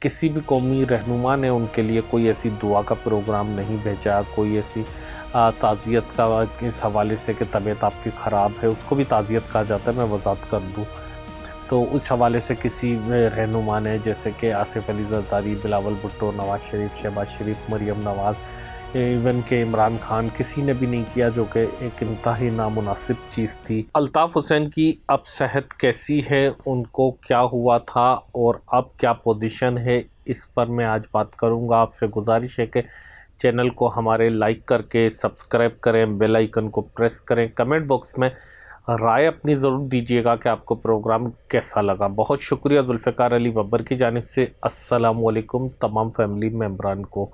किसी भी कौमी रहनुमा ने उनके लिए कोई ऐसी दुआ का प्रोग्राम नहीं भेजा, कोई ऐसी ताज़ियत का इस हवाले से कि तबीयत आपकी ख़राब है, उसको भी ताज़ियत कहा जाता है। मैं वज़ाहत कर दूँ तो उस हवाले से किसी रहनुमा ने, जैसे कि आसिफ अली ज़रदारी, बिलावल भुट्टो, नवाज़ शरीफ, शहबाज शरीफ, मरियम नवाज़, इवन के इमरान खान, किसी ने भी नहीं किया, जो कि एक इंतहाई नामुनासिब चीज़ थी। अल्ताफ़ हुसैन की अब सेहत कैसी है, उनको क्या हुआ था और अब क्या पोजीशन है, इस पर मैं आज बात करूंगा। आपसे गुजारिश है कि चैनल को हमारे लाइक करके सब्सक्राइब करें, बेल आइकन को प्रेस करें, कमेंट बॉक्स में राय अपनी ज़रूर दीजिएगा कि आपको प्रोग्राम कैसा लगा। बहुत शुक्रिया जुल्फ़िकार अली बब्बर की जानिब से। अस्सलाम वालेकुम तमाम फैमिली मेम्बरान को।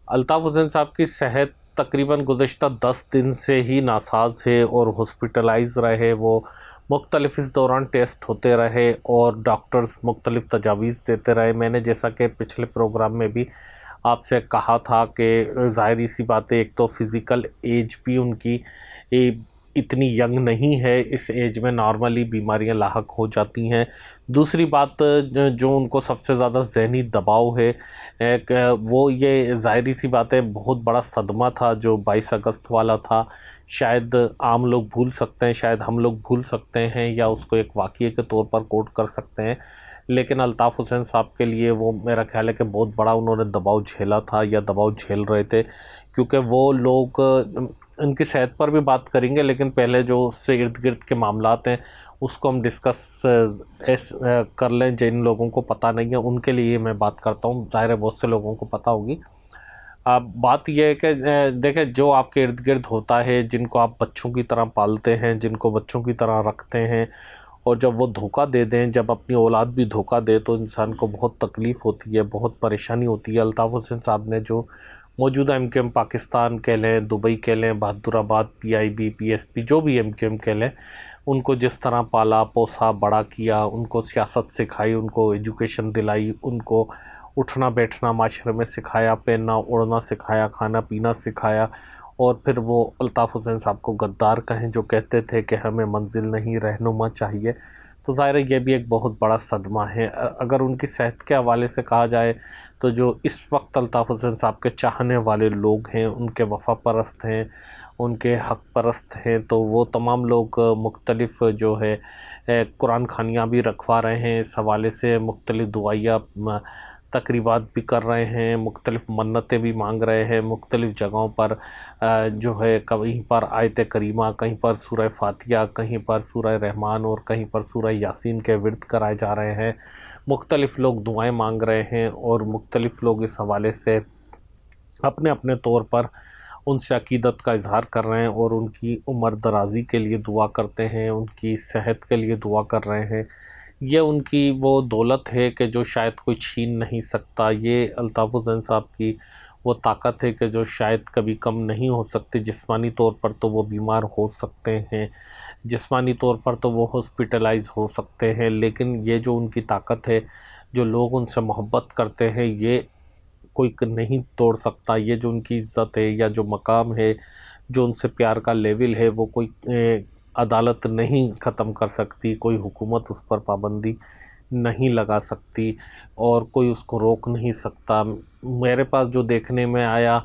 अल्ताफ़ हुसैन साहब की सेहत तकरीबन गुज़श्ता 10 दिन से ही नासाज है और हॉस्पिटलाइज रहे। वो मुख्तलिफ इस दौरान टेस्ट होते रहे और डॉक्टर्स मुख्तलिफ तजावीज़ देते रहे। मैंने जैसा कि पिछले प्रोग्राम में भी आपसे कहा था कि ज़ाहिर सी बात है, एक तो फ़िज़िकल एज भी उनकी इतनी यंग नहीं है, इस एज में नॉर्मली बीमारियां लाहक हो जाती हैं। दूसरी बात जो उनको सबसे ज़्यादा ज़हनी दबाव है, एक वो ये ज़ाहिर सी बात है, बहुत बड़ा सदमा था जो 22 अगस्त वाला था। शायद आम लोग भूल सकते हैं, शायद हम लोग भूल सकते हैं या उसको एक वाक़ये के तौर पर कोट कर सकते हैं, लेकिन अल्ताफ़ हुसैन साहब के लिए वो मेरा ख्याल है कि बहुत बड़ा उन्होंने दबाव झेला था या दबाव झेल रहे थे, क्योंकि वो लोग उनकी सेहत पर भी बात करेंगे, लेकिन पहले जो उससे इर्द गिर्द के मामलात हैं उसको हम डिस्कस कर लें। जिन लोगों को पता नहीं है उनके लिए मैं बात करता हूँ, ज़ाहिर है बहुत से लोगों को पता होगी। अब बात यह है कि देखें, जो आपके इर्द गिर्द होता है, जिनको आप बच्चों की तरह पालते हैं, जिनको बच्चों की तरह रखते हैं, और जब वो धोखा दे दें, जब अपनी औलाद भी धोखा दे, तो इंसान को बहुत तकलीफ़ होती है, बहुत परेशानी होती है। अल्ताफ़ हुसैन साहब ने जो मौजूदा एमक्यूएम पाकिस्तान कह लें, दुबई कह लें, बहादुराबाद, पीआईबी, पीएसपी, जो भी एमक्यूएम कह लें, उनको जिस तरह पाला पोसा बड़ा किया, उनको सियासत सिखाई, उनको एजुकेशन दिलाई, उनको उठना बैठना माशरे में सिखाया, पहनना ओढ़ना सिखाया, खाना पीना सिखाया, और फिर वो अल्ताफ़ हुसैन साहब को गद्दार कहें जो कहते थे कि हमें मंजिल नहीं रहनुमा चाहिए, तो ज़ाहिर है ये भी एक बहुत बड़ा सदमा है। अगर उनकी सेहत के हवाले से कहा जाए तो जो इस वक्त अल्ताफ़ हुसैन साहब के चाहने वाले लोग हैं, उनके वफ़ा परस्त हैं, उनके हक़ परस्त हैं, तो वो तमाम लोग मुख्तलिफ़ जो है कुरान खानियाँ भी रखवा रहे हैं, इस हवाले से मुख्तलिफ़ दुआइया तकरीबात भी कर रहे हैं, मुख्तलिफ़ मन्नतें भी मांग रहे हैं, मुख्तलिफ़ जगहों पर जो है कहीं पर आयत करीमा, कहीं पर सूरह फातिहा, कहीं पर सूरह रहमान और कहीं पर सूरह यासीन के विर्द कराए जा रहे हैं। मुख्तलिफ़ लोग दुआएं मांग रहे हैं और मुख्तलिफ़ लोग इस हवाले से अपने अपने तौर पर उनसे अक़ीदत का इज़हार कर रहे हैं और उनकी उम्र दराज़ी के लिए दुआ करते हैं, उनकी सेहत के लिए दुआ कर रहे हैं। ये उनकी वो दौलत है कि जो शायद कोई छीन नहीं सकता। ये अल्ताफ़ हुसैन साहब की वो ताकत है कि जो शायद कभी कम नहीं हो सकती। जिस्मानी तौर पर तो वो बीमार हो सकते हैं, जिस्मानी तौर पर तो वो हॉस्पिटलाइज हो सकते हैं, लेकिन ये जो उनकी ताकत है, जो लोग उनसे मोहब्बत करते हैं, ये कोई नहीं तोड़ सकता। ये जो उनकी इज़्ज़त है या जो मकाम है, जो उनसे प्यार का लेवल है, वो कोई अदालत नहीं ख़त्म कर सकती, कोई हुकूमत उस पर पाबंदी नहीं लगा सकती और कोई उसको रोक नहीं सकता। मेरे पास जो देखने में आया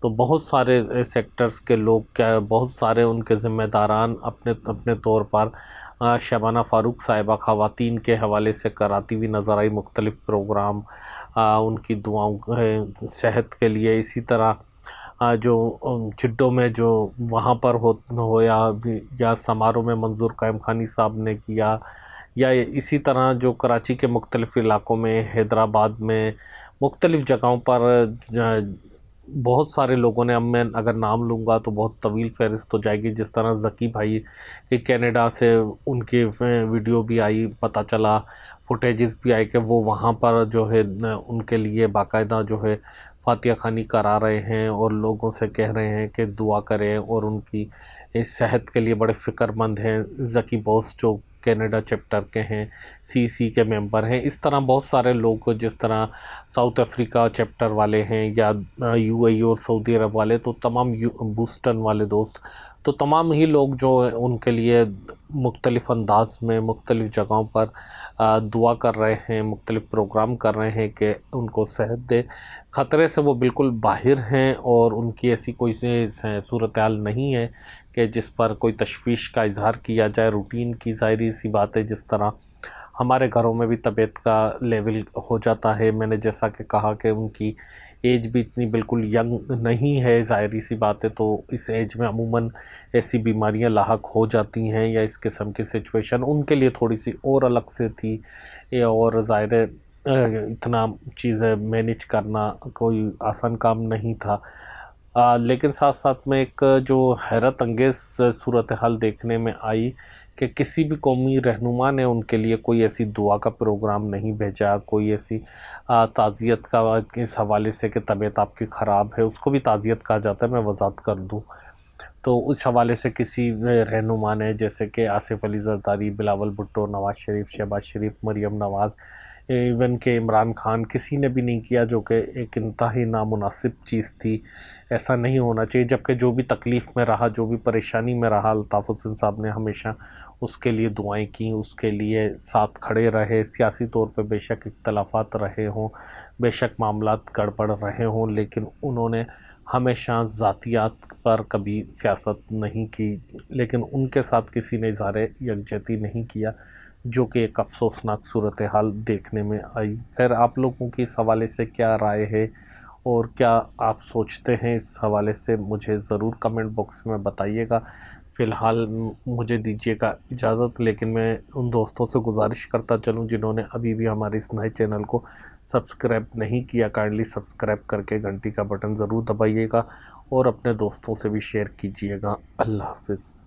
तो बहुत सारे सेक्टर्स के लोग, क्या बहुत सारे उनके ज़िम्मेदारान अपने अपने तौर पर शबाना फ़ारूक साहिबा ख़वातीन के हवाले से कराती हुई नज़र आई मुख्तलिफ़ प्रोग्राम, उनकी दुआओं सेहत के लिए। इसी तरह जो चिड्डों में जो वहाँ पर हो या समारोह में मंजूर कायम खानी साहब ने किया, या इसी तरह जो कराची के मुख्तलिफ़ इलाक़ों में, हैदराबाद में, मुख्तलिफ़ जगहों पर बहुत सारे लोगों ने, अब मैं अगर नाम लूँगा तो बहुत तवील फ़हरिस्त हो जाएगी। जिस तरह ज़की भाई के कनाडा से उनकी वीडियो भी आई, पता चला, फुटेजेस भी आए कि वो वहाँ पर जो है उनके लिए बाकायदा जो है फातिहा खानी करा रहे हैं और लोगों से कह रहे हैं कि दुआ करें और उनकी इस सेहत के लिए बड़े फ़िक्रमंद हैं। ज़की बॉस जो कनाडा चैप्टर के हैं, सीसी के मेंबर हैं। इस तरह बहुत सारे लोग, जिस तरह साउथ अफ्रीका चैप्टर वाले हैं या यूएई और सऊदी अरब वाले, तो तमाम बूस्टन वाले दोस्त, तो तमाम ही लोग जो उनके लिए मुख्तलिफ़ अंदाज में मुख्तलिफ़ जगहों पर دعا کر رہے ہیں، مختلف پروگرام کر رہے ہیں کہ ان کو صحت دے۔ خطرے سے وہ بالکل باہر ہیں اور ان کی ایسی کوئی صورتحال نہیں ہے کہ جس پر کوئی تشویش کا اظہار کیا جائے۔ روٹین کی ظاہری سی بات ہے، جس طرح ہمارے گھروں میں بھی طبیعت کا لیول ہو جاتا ہے۔ میں نے جیسا کہ کہا کہ ان کی ایج بھی اتنی بالکل ینگ نہیں ہے، ظاہری سی بات ہے، تو اس ایج میں عموماً ایسی بیماریاں لاحق ہو جاتی ہیں یا اس قسم کی سچویشن ان کے لیے تھوڑی سی اور الگ سے تھی، اور ظاہر ہے اتنا چیزیں مینیج کرنا کوئی آسان کام نہیں تھا۔ لیکن ساتھ ساتھ میں ایک جو حیرت انگیز صورتحال دیکھنے میں آئی کہ کسی بھی قومی رہنما نے ان کے لیے کوئی ایسی دعا کا پروگرام نہیں بھیجا، کوئی ایسی تعزیت کا اس حوالے سے کہ طبیعت آپ کی خراب ہے، اس کو بھی تعزیت کہا جاتا ہے، میں وضاحت کر دوں تو اس حوالے سے کسی رہنما نے، جیسے کہ آصف علی زرداری، بلاول بھٹو، نواز شریف، شہباز شریف، مریم نواز، ایون کہ عمران خان، کسی نے بھی نہیں کیا، جو کہ ایک انتہائی نامناسب چیز تھی۔ ایسا نہیں ہونا چاہیے، جبکہ جو بھی تکلیف میں رہا، جو بھی پریشانی میں رہا، الطاف حسین صاحب نے ہمیشہ اس کے لیے دعائیں کیں، اس کے لیے ساتھ کھڑے رہے۔ سیاسی طور پہ بے شک اختلافات رہے ہوں، بے شک معاملات گڑبڑ رہے ہوں، لیکن انہوں نے ہمیشہ ذاتیات پر کبھی سیاست نہیں کی، لیکن ان کے ساتھ کسی نے اظہار یکجہتی نہیں کیا، جو کہ ایک افسوسناک صورتحال دیکھنے میں آئی۔ خیر، آپ لوگوں کی اس حوالے سے کیا رائے ہے اور کیا آپ سوچتے ہیں اس حوالے سے، مجھے ضرور کمنٹ باکس میں بتائیے گا۔ فی الحال مجھے دیجیے گا اجازت، لیکن میں ان دوستوں سے گزارش کرتا چلوں جنہوں نے ابھی بھی ہمارے اس نئے چینل کو سبسکرائب نہیں کیا، کائنڈلی سبسکرائب کر کے گھنٹی کا بٹن ضرور دبائیے گا اور اپنے دوستوں سے بھی شیئر کیجیے گا۔ اللہ حافظ۔